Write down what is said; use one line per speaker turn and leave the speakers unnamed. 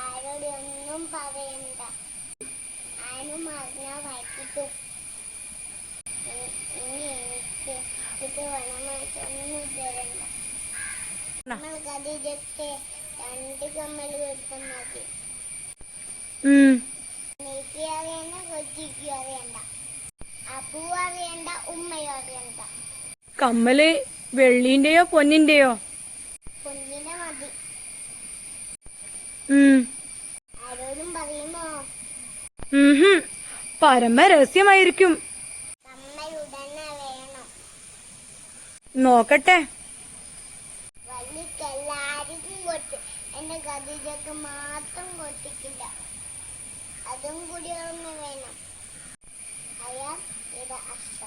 ആരോടൊന്നും പറയണ്ട. ആരും അറിഞ്ഞാ വൈകിട്ടും. ഇനി എനിക്ക് ഇത് വനമായിട്ടൊന്നും തരണ്ട. നമ്മൾ ഖദീജക്ക് 2 കമ്മൽ കൊടുത്താൽ മതി. എനിക്ക് അറിയണ്ട, കൊച്ചിക്ക് അറിയണ്ട, അപ്പൂ അറിയണ്ട, ഉമ്മയും അറിയണ്ട.
കമ്മല് വെള്ളിന്റെയോ പൊന്നിന്റെയോ?
പൊന്നിനെ മതി. ആരോടും പറയുമോ?
പരമ രഹസ്യമായിരിക്കും.
കമ്മൽ ഉടനെ വേണം.
നോക്കട്ടെ.
വല്ലിക്കെല്ലാവർക്കും കൊടുത്ത് എന്റെ ഖദീജക്ക് മാത്രം കൊടുത്തിട്ടില്ല. അതും കൂടി ഒന്ന് വേണം. അയാൾ ഇത് അഷ്ട.